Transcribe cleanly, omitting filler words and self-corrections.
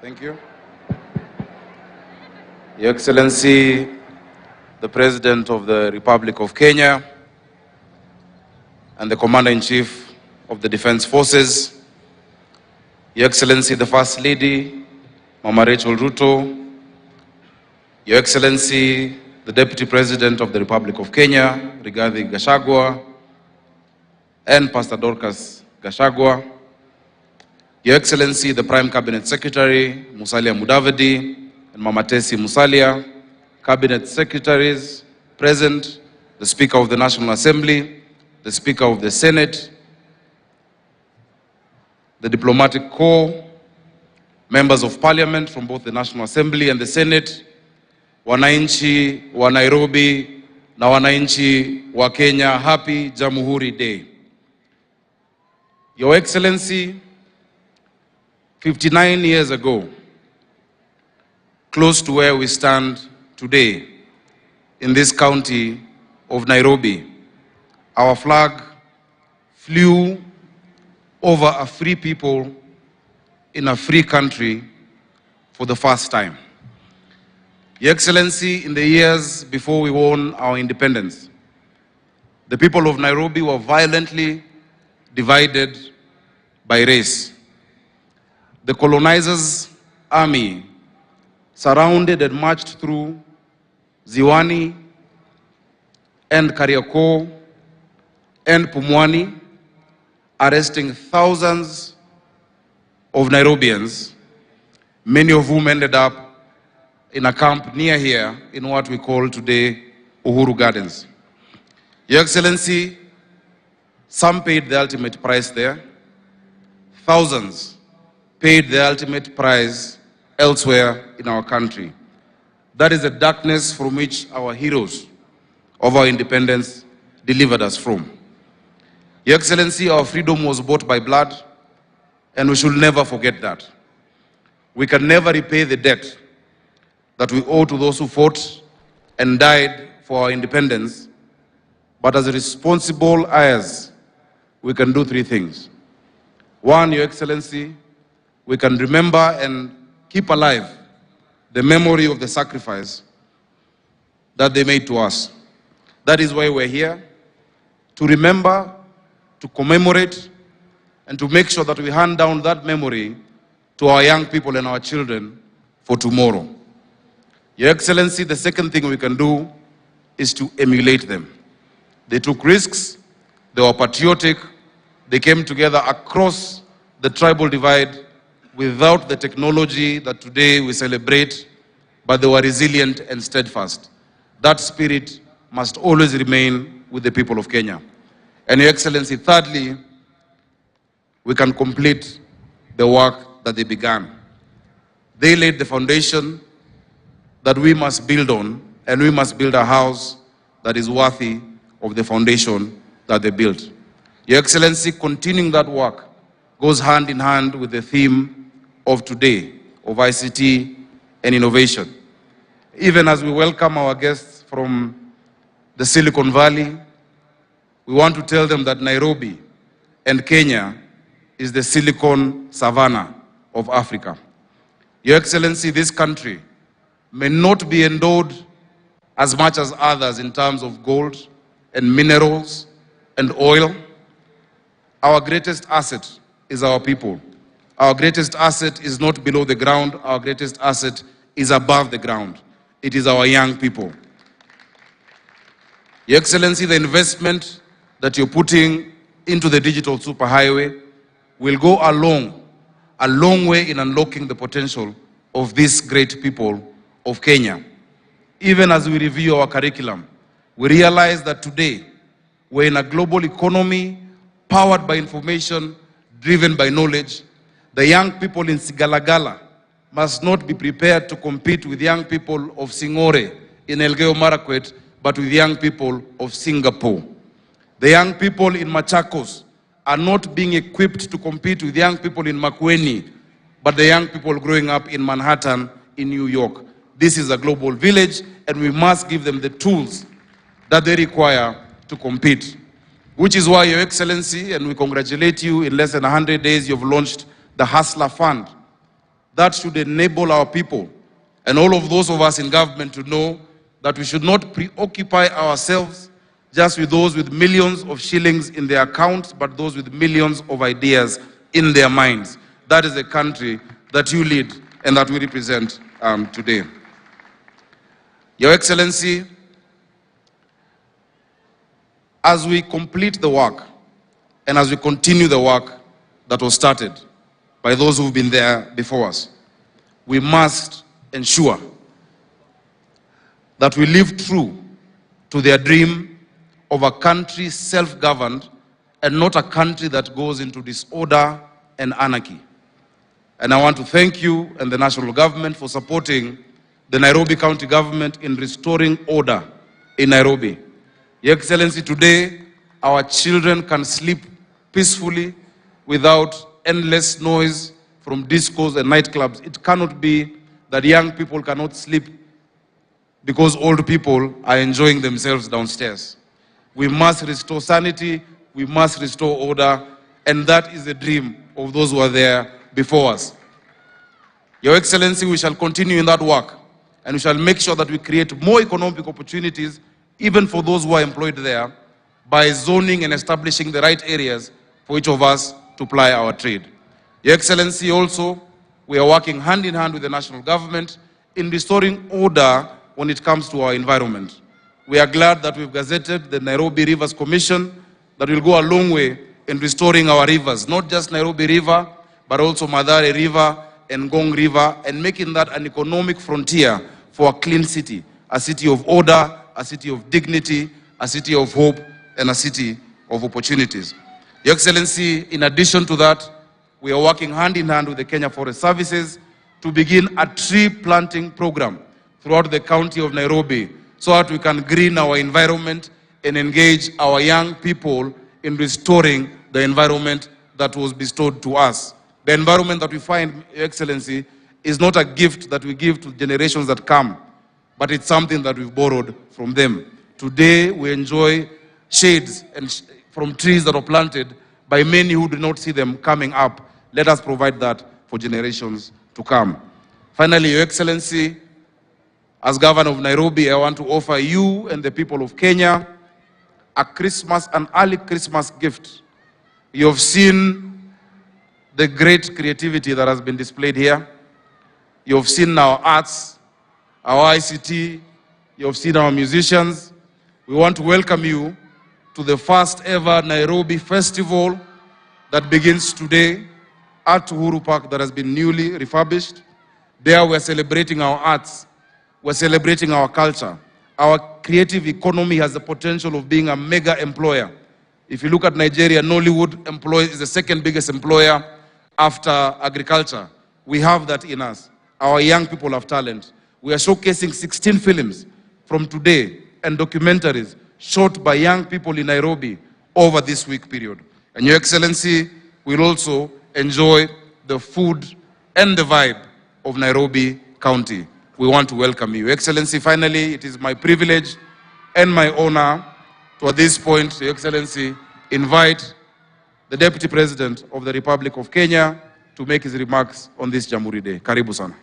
Thank you. Your Excellency, the President of the Republic of Kenya and the Commander-in-Chief of the Defense Forces, Your Excellency, the First Lady, Mama Rachel Ruto, Your Excellency, the Deputy President of the Republic of Kenya, Rigathi Gachagua, and Pastor Dorcas Gachagua, Your Excellency, the Prime Cabinet Secretary, Musalia Mudavadi, and Mama Tesi Musalia, Cabinet Secretaries present, the Speaker of the National Assembly, the Speaker of the Senate, the Diplomatic Corps, members of Parliament from both the National Assembly and the Senate, wananchi wa Nairobi na wananchi wa Kenya, happy Jamhuri Day. Your Excellency, 59 years ago, close to where we stand today, in this county of Nairobi, our flag flew over a free people in a free country for the first time. Your Excellency, in the years before we won our independence, the people of Nairobi were violently divided by race. The colonizers' army surrounded and marched through Ziwani and Kariakor and Pumwani, arresting thousands of Nairobians, many of whom ended up in a camp near here in what we call today Uhuru Gardens. Your Excellency, some paid the ultimate price there. Thousands paid the ultimate price elsewhere in our country. That is the darkness from which our heroes of our independence delivered us from. Your Excellency, our freedom was bought by blood, and we should never forget that. We can never repay the debt that we owe to those who fought and died for our independence, but as responsible heirs, we can do three things. One, Your Excellency, we can remember and keep alive the memory of the sacrifice that they made to us. That is why we're here, to remember, to commemorate, and to make sure that we hand down that memory to our young people and our children for tomorrow. Your Excellency, the second thing we can do is to emulate them. They took risks, they were patriotic, they came together across the tribal divide without the technology that today we celebrate, but they were resilient and steadfast. That spirit must always remain with the people of Kenya. And Your Excellency, thirdly, we can complete the work that they began. They laid the foundation that we must build on, and we must build a house that is worthy of the foundation that they built. Your Excellency, continuing that work goes hand in hand with the theme of today, of ICT and innovation. Even as we welcome our guests from the Silicon Valley, we want to tell them that Nairobi and Kenya is the Silicon Savannah of Africa. Your Excellency, this country may not be endowed as much as others in terms of gold and minerals and oil. Our greatest asset is our people. Our greatest asset is not below the ground. Our greatest asset is above the ground. It is our young people. Your Excellency, the investment that you're putting into the digital superhighway will go a long way in unlocking the potential of these great people of Kenya. Even as we review our curriculum, we realize that today we're in a global economy powered by information, driven by knowledge. The young people in Sigalagala must not be prepared to compete with young people of Singore in Elgeyo Marakwet, but with young people of Singapore. The young people in Machakos are not being equipped to compete with young people in Makueni, but the young people growing up in Manhattan, in New York. This is a global village, and we must give them the tools that they require to compete. Which is why, Your Excellency, and we congratulate you, in less than 100 days you've launched the Hustler Fund. That should enable our people and all of those of us in government to know that we should not preoccupy ourselves just with those with millions of shillings in their accounts, but those with millions of ideas in their minds. That is the country that you lead and that we represent today. Your Excellency, as we complete the work and as we continue the work that was started by those who've been there before us, we must ensure that we live true to their dream of a country self-governed and not a country that goes into disorder and anarchy. And I want to thank you and the national government for supporting the Nairobi County government in restoring order in Nairobi. Your Excellency, today our children can sleep peacefully without endless noise from discos and nightclubs. It cannot be that young people cannot sleep because old people are enjoying themselves downstairs. We must restore sanity, we must restore order, and that is the dream of those who are there before us. Your Excellency, we shall continue in that work, and we shall make sure that we create more economic opportunities, even for those who are employed there, by zoning and establishing the right areas for each of us to ply our trade. Your Excellency, also, we are working hand in hand with the national government in restoring order when it comes to our environment. We are glad that we've gazetted the Nairobi Rivers Commission that will go a long way in restoring our rivers, not just Nairobi River, but also Mathare River and Ngong River, and making that an economic frontier for a clean city, a city of order, a city of dignity, a city of hope, and a city of opportunities. Your Excellency, in addition to that, we are working hand in hand with the Kenya Forest Services to begin a tree planting program throughout the county of Nairobi so that we can green our environment and engage our young people in restoring the environment that was bestowed to us. The environment that we find, Your Excellency, is not a gift that we give to generations that come, but it's something that we've borrowed from them. Today, we enjoy shades from trees that were planted by many who do not see them coming up. Let us provide that for generations to come. Finally, Your Excellency, as Governor of Nairobi, I want to offer you and the people of Kenya an early Christmas gift. You have seen the great creativity that has been displayed here. You have seen our arts, our ICT, you have seen our musicians. We want to welcome you to the first ever Nairobi Festival that begins today at Uhuru Park, that has been newly refurbished. There we're celebrating our arts, we're celebrating our culture. Our creative economy has the potential of being a mega employer. If you look at Nigeria, Nollywood is the second biggest employer after agriculture. We have that in us. Our young people have talent. We are showcasing 16 films from today and documentaries shot by young people in Nairobi over this week period. And Your Excellency will also enjoy the food and the vibe of Nairobi County. We want to welcome you. Your Excellency, finally, it is my privilege and my honor to, at this point, Your Excellency, invite the Deputy President of the Republic of Kenya to make his remarks on this Jamhuri Day. Karibu sana.